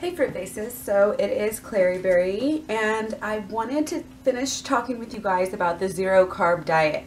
Hey Fruit Faces, so it is Claryberry and I wanted to finish talking with you guys about the zero carb diet.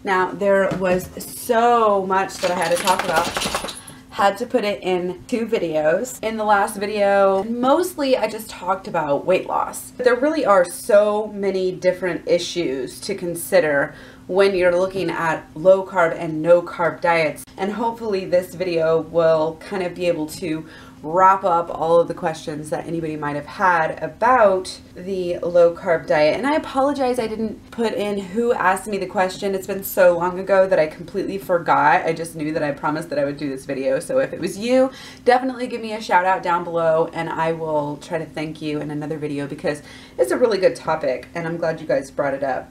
Now there was so much that I had to talk about. Had to put it in 2 videos. In the last video, mostly I just talked about weight loss. There really are so many different issues to consider when you're looking at low carb and no carb diets. And hopefully this video will kind of be able to wrap up all of the questions that anybody might have had about the low carb diet. And I apologize I didn't put in who asked me the question. It's been so long ago that I completely forgot. I just knew that I promised that I would do this video. So if it was you, definitely give me a shout out down below and I will try to thank you in another video because it's a really good topic and I'm glad you guys brought it up.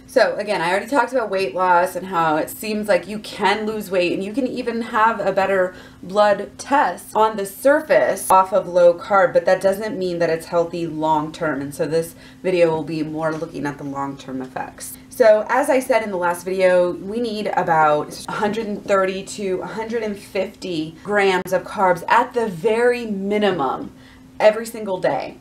So again, I already talked about weight loss and how it seems like you can lose weight and you can even have a better blood test on the surface off of low carb, but that doesn't mean that it's healthy long term. And so this video will be more looking at the long term effects. So as I said in the last video, we need about 130 to 150 grams of carbs at the very minimum every single day.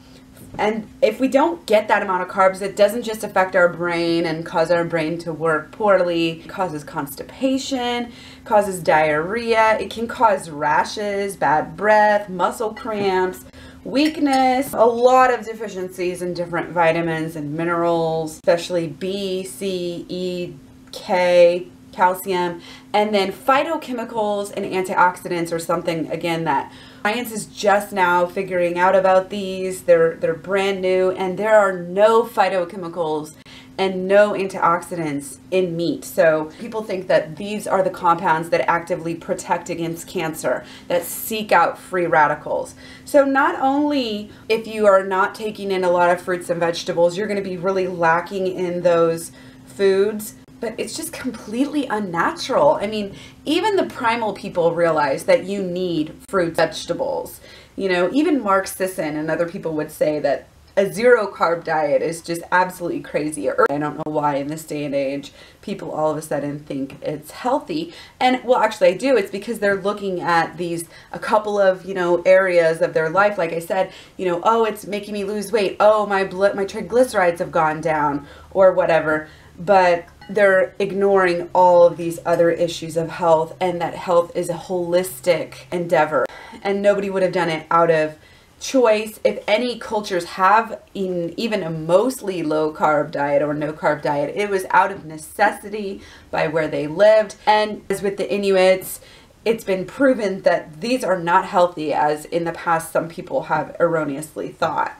And if we don't get that amount of carbs, it doesn't just affect our brain and cause our brain to work poorly. It causes constipation, causes diarrhea. It can cause rashes, bad breath, muscle cramps, weakness, a lot of deficiencies in different vitamins and minerals, especially B, C, E, K, calcium, and then phytochemicals and antioxidants are something, again, that science is just now figuring out about these. They're brand new, and there are no phytochemicals and no antioxidants in meat. So people think that these are the compounds that actively protect against cancer, that seek out free radicals. So not only if you are not taking in a lot of fruits and vegetables, you're going to be really lacking in those foods, but it's just completely unnatural. I mean, even the primal people realize that you need fruits, vegetables. You know, even Mark Sisson and other people would say that a zero carb diet is just absolutely crazy. Or I don't know why in this day and age people all of a sudden think it's healthy. And well, actually I do. It's because they're looking at a couple of, areas of their life. Like I said, oh, it's making me lose weight. Oh, my triglycerides have gone down or whatever. But they're ignoring all of these other issues of health, and that health is a holistic endeavor. And nobody would have done it out of choice. If any cultures have even a mostly low carb diet or no carb diet, it was out of necessity by where they lived. And as with the Inuits, it's been proven that these are not healthy, as in the past some people have erroneously thought.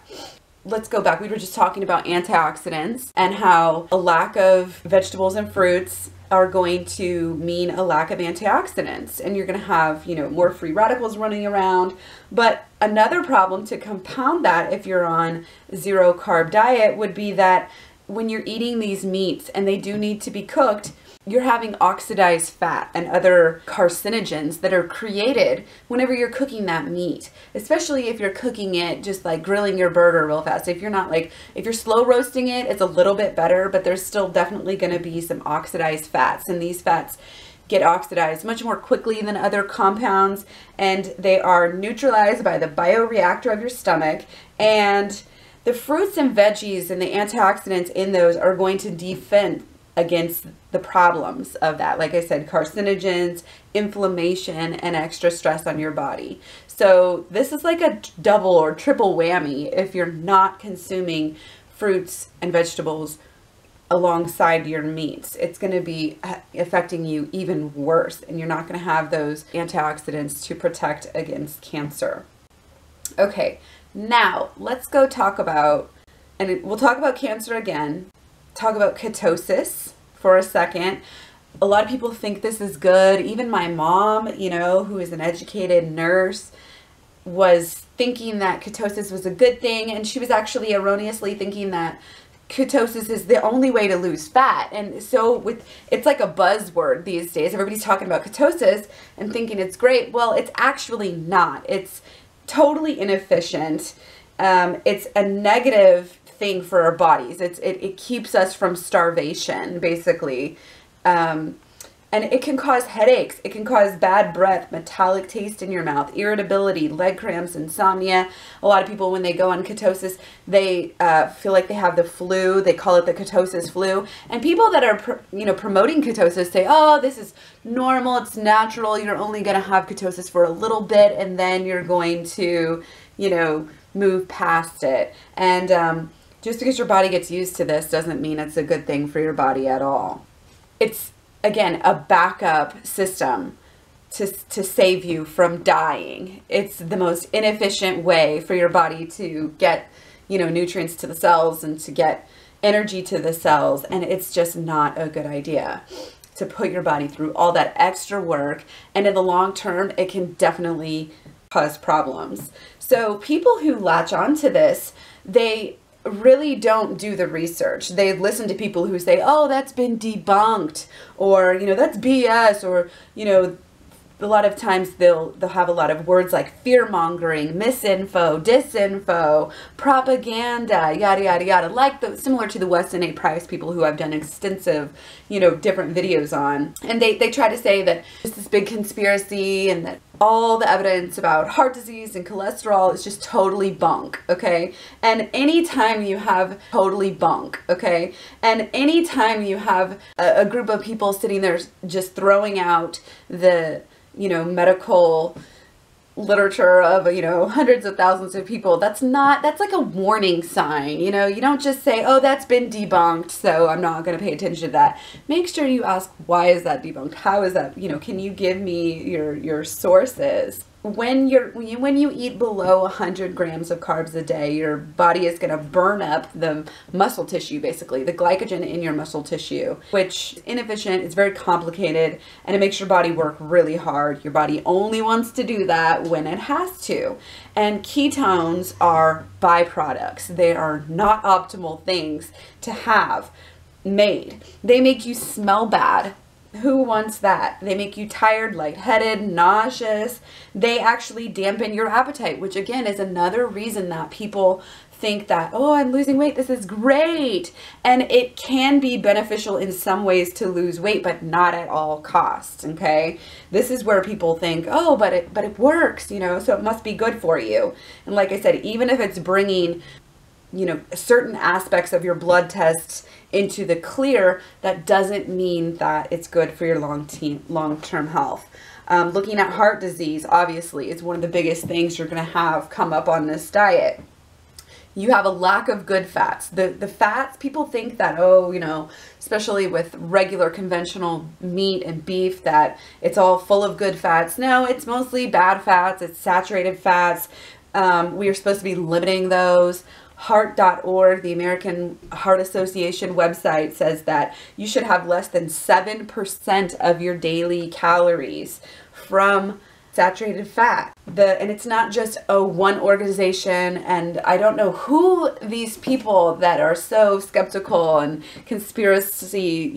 Let's go back. We were just talking about antioxidants and how a lack of vegetables and fruits are going to mean a lack of antioxidants, and you're going to have, more free radicals running around. But another problem to compound that if you're on zero carb diet would be that when you're eating these meats and they do need to be cooked, you're having oxidized fat and other carcinogens that are created whenever you're cooking that meat, especially if you're cooking it just like grilling your burger real fast. If you're slow roasting it, it's a little bit better, but there's still definitely going to be some oxidized fats, and these fats get oxidized much more quickly than other compounds, and they are neutralized by the bioreactor of your stomach. And the fruits and veggies and the antioxidants in those are going to defend against the problems of that. Like I said, carcinogens, inflammation, and extra stress on your body. So this is like a double or triple whammy if you're not consuming fruits and vegetables alongside your meats. It's going to be affecting you even worse, and you're not going to have those antioxidants to protect against cancer. Okay, now let's go talk about, and we'll talk about cancer again, talk about ketosis for a second. A lot of people think this is good. Even my mom, who is an educated nurse, was thinking that ketosis was a good thing, and she was actually erroneously thinking that ketosis is the only way to lose fat. And so it's like a buzzword these days. Everybody's talking about ketosis and thinking it's great. Well, it's actually not. It's totally inefficient. It's a negative thing for our bodies. It keeps us from starvation, basically. And it can cause headaches. It can cause bad breath, metallic taste in your mouth, irritability, leg cramps, insomnia. A lot of people, when they go on ketosis, they feel like they have the flu. They call it the ketosis flu. And people that are, promoting ketosis say, oh, this is normal. It's natural. You're only going to have ketosis for a little bit, and then you're going to, move past it. And just because your body gets used to this doesn't mean it's a good thing for your body at all. It's, again, a backup system to save you from dying. It's the most inefficient way for your body to get, nutrients to the cells and to get energy to the cells. And it's just not a good idea to put your body through all that extra work. And in the long term, it can definitely cause problems. So people who latch onto this, they really don't do the research. They listen to people who say, oh, that's been debunked, or, that's BS, or, a lot of times they'll have a lot of words like fear-mongering, misinfo, disinfo, propaganda, yada, yada, yada, similar to the Weston A. Price people who I've done extensive, different videos on. And they try to say that it's this big conspiracy and that all the evidence about heart disease and cholesterol is just totally bunk, okay? And anytime you have totally bunk, okay? And anytime you have a group of people sitting there just throwing out the medical literature of, hundreds of thousands of people, that's like a warning sign. You don't just say, oh, that's been debunked, so I'm not going to pay attention to that. Make sure you ask, why is that debunked? How is that, can you give me your sources? When you eat below 100 grams of carbs a day, your body is going to burn up the muscle tissue, basically, the glycogen in your muscle tissue, which is inefficient, it's very complicated, and it makes your body work really hard. Your body only wants to do that when it has to. And ketones are byproducts. They are not optimal things to have made. They make you smell bad. Who wants that? They make you tired, lightheaded, nauseous. They actually dampen your appetite, which again is another reason that people think that, oh, I'm losing weight, this is great. And it can be beneficial in some ways to lose weight, but not at all costs, okay? This is where people think, oh, but it works, so it must be good for you. And like I said, even if it's bringing certain aspects of your blood tests into the clear, that doesn't mean that it's good for your long-term health. Looking at heart disease, obviously, is one of the biggest things you're going to have come up on this diet. You have a lack of good fats. The fats, people think that, especially with regular conventional meat and beef, that it's all full of good fats. No, it's mostly bad fats. It's saturated fats. We are supposed to be limiting those. Heart.org, the American Heart Association website, says that you should have less than 7% of your daily calories from saturated fat. And it's not just one organization, and I don't know who these people that are so skeptical and conspiracy,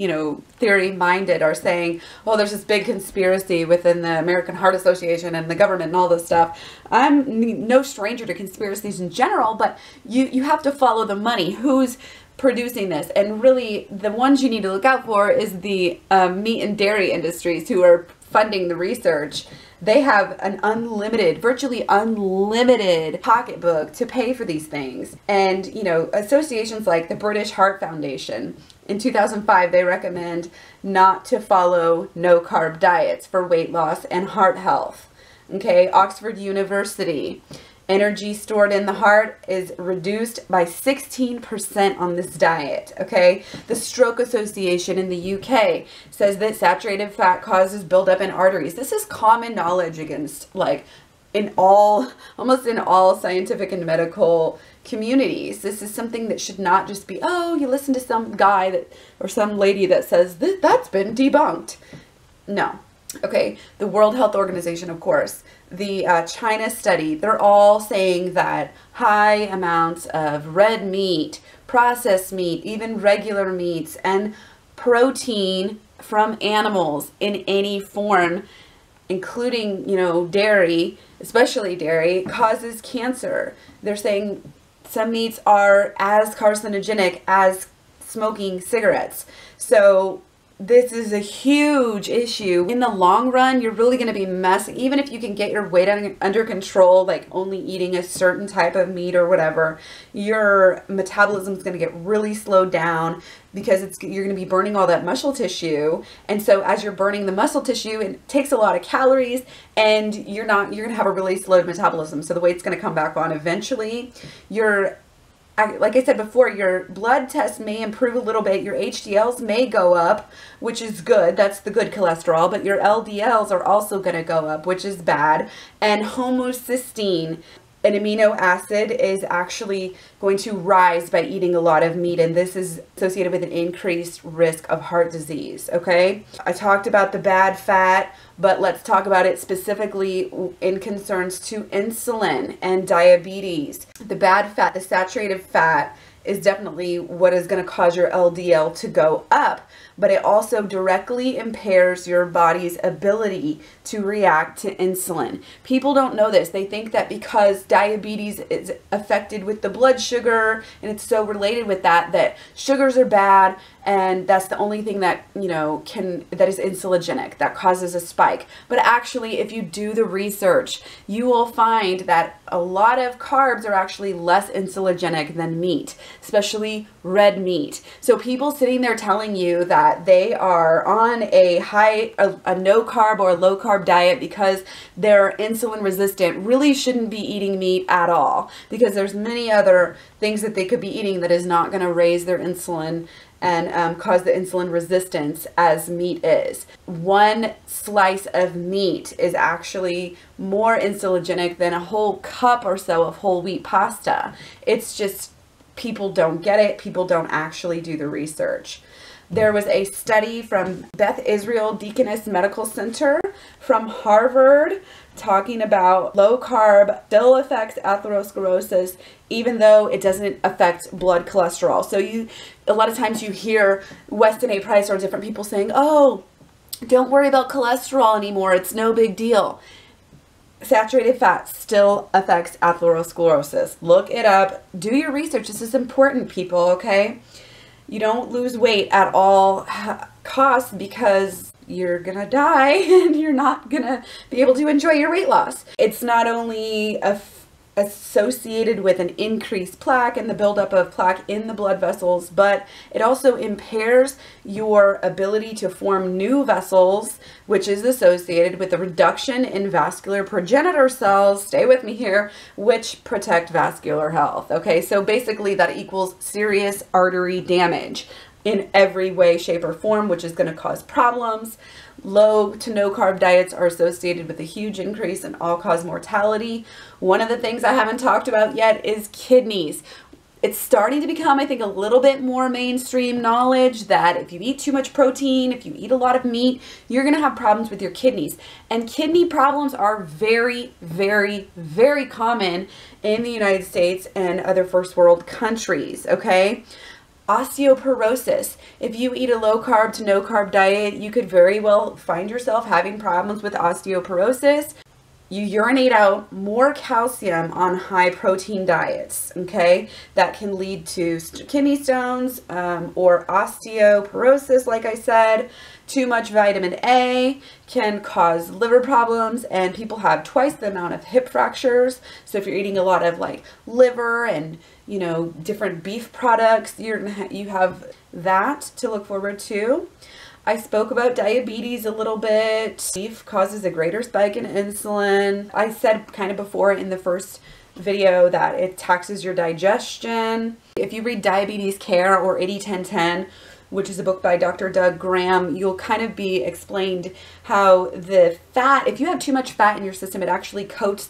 theory minded are saying, oh, there's this big conspiracy within the American Heart Association and the government and all this stuff. I'm no stranger to conspiracies in general, but you have to follow the money. Who's producing this? And really, the ones you need to look out for is the meat and dairy industries who are funding the research. They have an virtually unlimited pocketbook to pay for these things. And, associations like the British Heart Foundation, in 2005, they recommend not to follow no-carb diets for weight loss and heart health. Okay, Oxford University, energy stored in the heart is reduced by 16% on this diet, okay? The Stroke Association in the UK says that saturated fat causes buildup in arteries. This is common knowledge almost in all scientific and medical communities. This is something that should not just be, oh, you listen to some guy or some lady that says that's been debunked. No. Okay, the World Health Organization, of course, the China study, they're all saying that high amounts of red meat, processed meat, even regular meats, and protein from animals in any form, including, dairy, especially dairy, causes cancer. They're saying some meats are as carcinogenic as smoking cigarettes. So this is a huge issue. In the long run, you're really going to be messing, even if you can get your weight under control, like only eating a certain type of meat or whatever, your metabolism is going to get really slowed down because you're going to be burning all that muscle tissue. And so as you're burning the muscle tissue, it takes a lot of calories, and you're going to have a really slowed metabolism. So the weight's going to come back on eventually. Like I said before, your blood test may improve a little bit. Your HDLs may go up, which is good. That's the good cholesterol. But your LDLs are also going to go up, which is bad. And homocysteine, an amino acid, is actually going to rise by eating a lot of meat, and this is associated with an increased risk of heart disease, okay? I talked about the bad fat, but let's talk about it specifically in concerns to insulin and diabetes. The bad fat, the saturated fat, is definitely what is going to cause your LDL to go up, but it also directly impairs your body's ability to react to insulin. People don't know this. They think that because diabetes is affected with the blood sugar and it's so related with that, that sugars are bad, and that's the only thing that, that is insulinogenic, that causes a spike. But actually, if you do the research, you will find that a lot of carbs are actually less insulinogenic than meat, especially red meat. So people sitting there telling you that they are on a no carb or low carb diet because they're insulin resistant really shouldn't be eating meat at all, because there's many other things that they could be eating that is not going to raise their insulin and cause the insulin resistance as meat is. One slice of meat is actually more insulinogenic than a whole cup or so of whole wheat pasta. It's just, people don't get it. People don't actually do the research. There was a study from Beth Israel Deaconess Medical Center from Harvard talking about low carb still affects atherosclerosis, even though it doesn't affect blood cholesterol. So a lot of times you hear Weston A. Price or different people saying, oh, don't worry about cholesterol anymore, it's no big deal. Saturated fat still affects atherosclerosis. Look it up. Do your research. This is important, people, okay? You don't lose weight at all costs because you're gonna die and you're not gonna be able to enjoy your weight loss. It's not only associated with an increased plaque and the buildup of plaque in the blood vessels, but it also impairs your ability to form new vessels, which is associated with a reduction in vascular progenitor cells, stay with me here, which protect vascular health. Okay, so basically that equals serious artery damage in every way, shape, or form, which is going to cause problems. Low to no carb diets are associated with a huge increase in all-cause mortality. One of the things I haven't talked about yet is kidneys. It's starting to become, I think, a little bit more mainstream knowledge that if you eat too much protein, if you eat a lot of meat, you're going to have problems with your kidneys. And kidney problems are very, very, very common in the United States and other first world countries, okay? Osteoporosis. If you eat a low carb to no carb diet, you could very well find yourself having problems with osteoporosis. You urinate out more calcium on high protein diets, okay? That can lead to kidney stones or osteoporosis, like I said. Too much vitamin A can cause liver problems, and people have twice the amount of hip fractures. So if you're eating a lot of like liver and different beef products, you have that to look forward to. I spoke about diabetes a little bit. Beef causes a greater spike in insulin. I said kind of before in the first video that it taxes your digestion. If you read Diabetes Care or 80-10-10, which is a book by Dr. Doug Graham, you'll kind of be explained how the fat, if you have too much fat in your system, it actually coats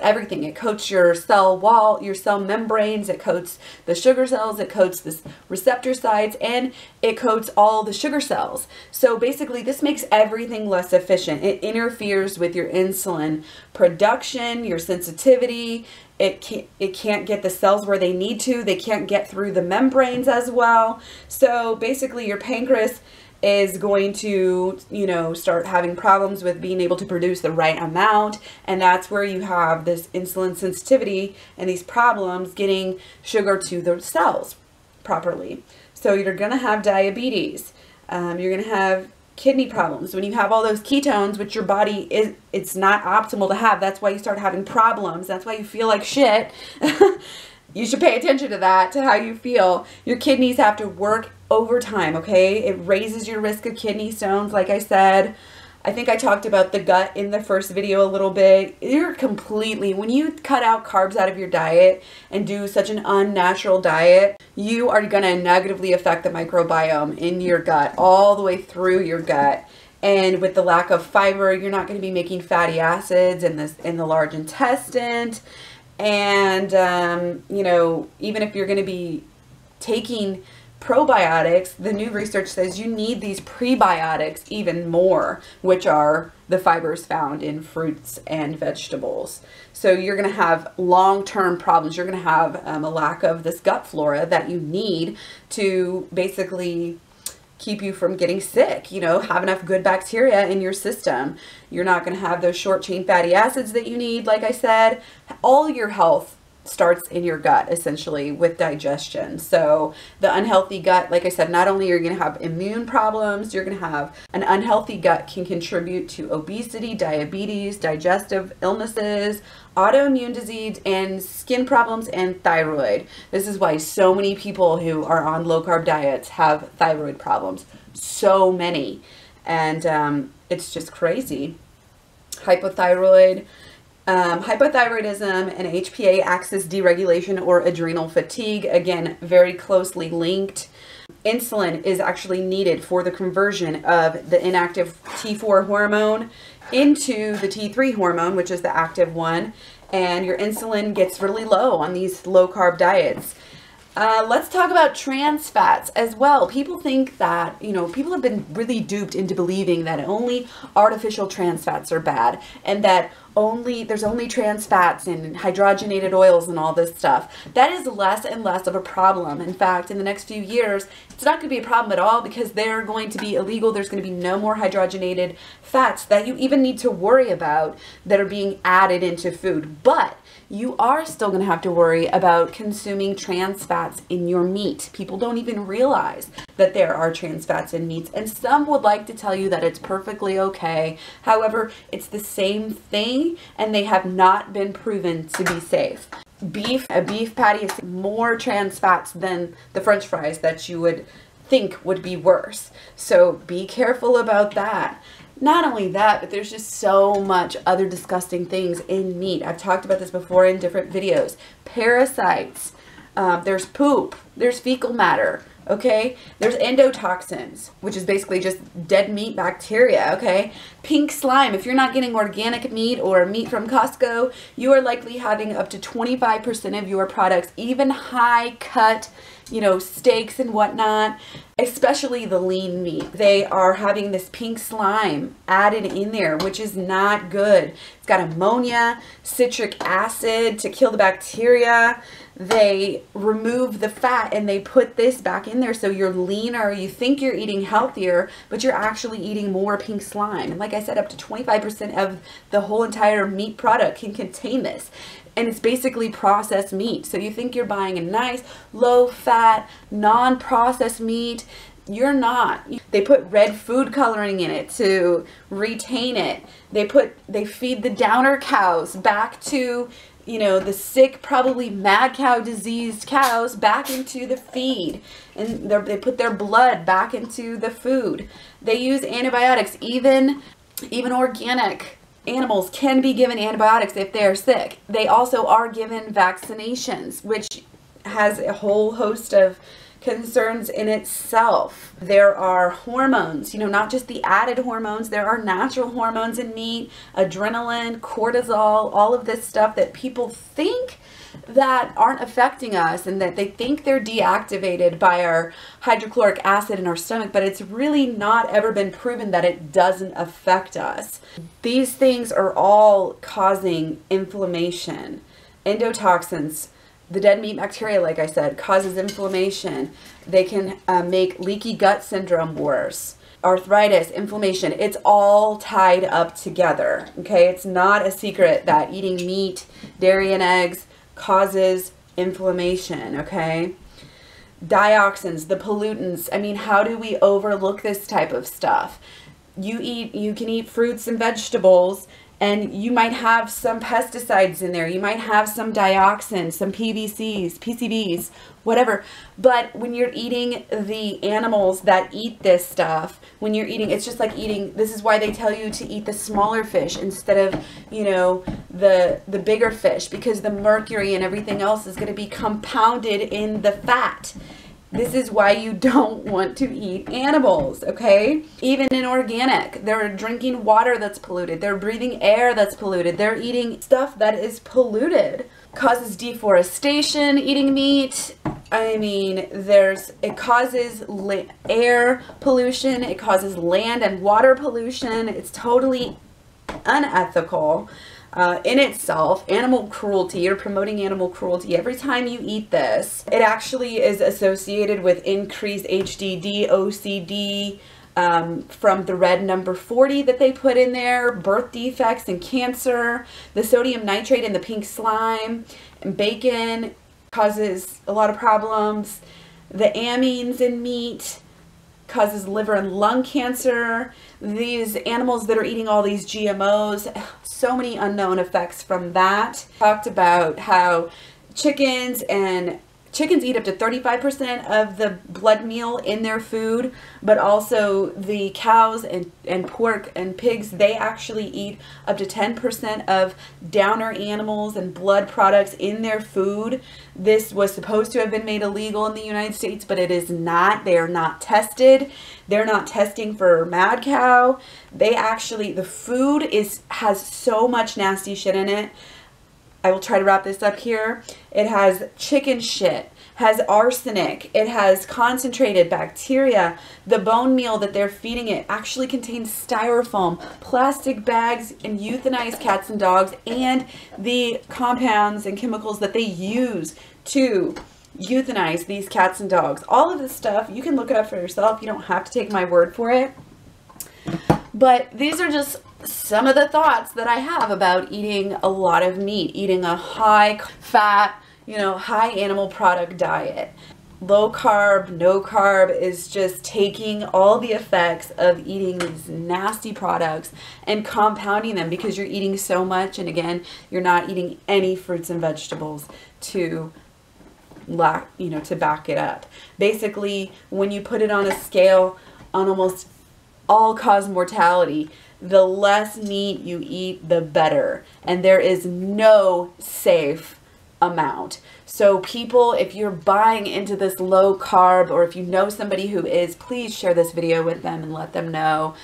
everything. It coats your cell wall, your cell membranes, it coats the sugar cells, it coats the receptor sites, and it coats all the sugar cells. So basically this makes everything less efficient. It interferes with your insulin production, your sensitivity. It can't get the cells where they need to. They can't get through the membranes as well. So basically your pancreas is going to, start having problems with being able to produce the right amount. And that's where you have this insulin sensitivity and these problems getting sugar to the cells properly. So you're going to have diabetes. You're going to have kidney problems. When you have all those ketones, which your body it's not optimal to have. That's why you start having problems. That's why you feel like shit. You should pay attention to that, to how you feel. Your kidneys have to work overtime, okay? It raises your risk of kidney stones, like I said. I think I talked about the gut in the first video a little bit. You're completely, when you cut out carbs out of your diet and do such an unnatural diet, you are going to negatively affect the microbiome in your gut, all the way through your gut. And with the lack of fiber, you're not going to be making fatty acids in the large intestine. And, you know, even if you're going to be taking probiotics, the new research says you need these prebiotics even more, which are the fibers found in fruits and vegetables. So you're going to have long-term problems. You're going to have a lack of this gut flora that you need to basically keep you from getting sick, you know, have enough good bacteria in your system. You're not going to have those short chain fatty acids that you need. Like I said, all your health starts in your gut, essentially, with digestion. So the unhealthy gut, like I said, not only are you going to have immune problems, you're going to have an unhealthy gut can contribute to obesity, diabetes, digestive illnesses, autoimmune disease, and skin problems, and thyroid. This is why so many people who are on low-carb diets have thyroid problems. So many. And it's just crazy. Hypothyroidism and HPA axis deregulation or adrenal fatigue, again, very closely linked. Insulin is actually needed for the conversion of the inactive T4 hormone into the T3 hormone, which is the active one, and your insulin gets really low on these low-carb diets. Let's talk about trans fats as well. People think that, you know, people have been really duped into believing that only artificial trans fats are bad, and that there's only trans fats and hydrogenated oils and all this stuff. That is less and less of a problem. In fact, in the next few years, it's not going to be a problem at all, because they're going to be illegal. There's going to be no more hydrogenated fats that you even need to worry about that are being added into food. But you are still going to have to worry about consuming trans fats in your meat. People don't even realize that there are trans fats in meats, and some would like to tell you that it's perfectly okay. However, it's the same thing, and they have not been proven to be safe. A beef patty is more trans fats than the French fries that you would think would be worse. So be careful about that. Not only that, but there's just so much other disgusting things in meat. I've talked about this before in different videos. Parasites, there's poop, there's fecal matter, okay? There's endotoxins, which is basically just dead meat bacteria, okay? Pink slime, if you're not getting organic meat or meat from Costco, you are likely having up to 25% of your products, even high cut, you know, steaks and whatnot, especially the lean meat. They are having this pink slime added in there, which is not good. It's got ammonia, citric acid to kill the bacteria. They remove the fat and they put this back in there, so you're leaner. You think you're eating healthier, but you're actually eating more pink slime. And like I said, up to 25% of the whole entire meat product can contain this. And it's basically processed meat. So you think you're buying a nice, low-fat, non-processed meat. You're not. They put red food coloring in it to retain it. They feed the downer cows back to, you know, the sick, probably mad cow diseased cows back into the feed. And they put their blood back into the food. They use antibiotics. Even organic animals can be given antibiotics if they're sick. They also are given vaccinations, which has a whole host of concerns in itself. There are hormones, you know, not just the added hormones. There are natural hormones in meat, adrenaline, cortisol, all of this stuff that people think that aren't affecting us, and that they think they're deactivated by our hydrochloric acid in our stomach, but it's really not ever been proven that it doesn't affect us. These things are all causing inflammation. Endotoxins, the dead meat bacteria, like I said, causes inflammation. They can make leaky gut syndrome worse. Arthritis, inflammation, it's all tied up together, okay? It's not a secret that eating meat, dairy, and eggs causes inflammation, okay? dioxins, the pollutants. I mean, how do we overlook this type of stuff? You can eat fruits and vegetables, and you might have some pesticides in there. You might have some dioxins, some PVCs, PCBs, whatever. But when you're eating the animals that eat this stuff, when you're eating, it's just like eating, this is why they tell you to eat the smaller fish instead of, you know, the bigger fish, because the mercury and everything else is going to be compounded in the fat. This is why you don't want to eat animals, okay? Even in organic, they're drinking water that's polluted. They're breathing air that's polluted. They're eating stuff that is polluted. Causes deforestation, eating meat. I mean, it causes air pollution. It causes land and water pollution. It's totally unethical. In itself, animal cruelty, you're promoting animal cruelty. Every time you eat this, it actually is associated with increased HDD, OCD, from the red number 40 that they put in there, birth defects and cancer, the sodium nitrate in the pink slime, and bacon causes a lot of problems. The amines in meat causes liver and lung cancer. These animals that are eating all these GMOs, so many unknown effects from that. Talked about how chickens eat up to 35% of the blood meal in their food, but also the cows and pork and pigs, they actually eat up to 10% of downer animals and blood products in their food. This was supposed to have been made illegal in the United States, but it is not. They are not tested. They're not testing for mad cow. The food has so much nasty shit in it. I will try to wrap this up here. It has chicken shit, has arsenic, it has concentrated bacteria. The bone meal that they're feeding it actually contains styrofoam, plastic bags, and euthanized cats and dogs, and the compounds and chemicals that they use to euthanize these cats and dogs. All of this stuff, you can look it up for yourself. You don't have to take my word for it. But these are just some of the thoughts that I have about eating a lot of meat, eating a high fat, high animal product diet. Low carb, no carb is just taking all the effects of eating these nasty products and compounding them because you're eating so much. And again, you're not eating any fruits and vegetables to back it up. Basically, when you put it on a scale on almost all-cause mortality, the less meat you eat, the better. And there is no safe amount. So people, if you're buying into this low carb, or if you know somebody who is, please share this video with them and let them know.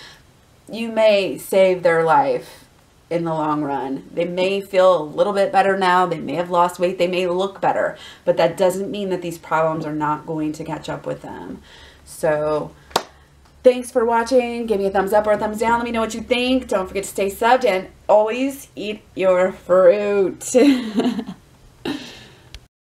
You may save their life in the long run. They may feel a little bit better now. They may have lost weight. They may look better. But that doesn't mean that these problems are not going to catch up with them. So thanks for watching. Give me a thumbs up or a thumbs down. Let me know what you think. Don't forget to stay subbed and always eat your fruit.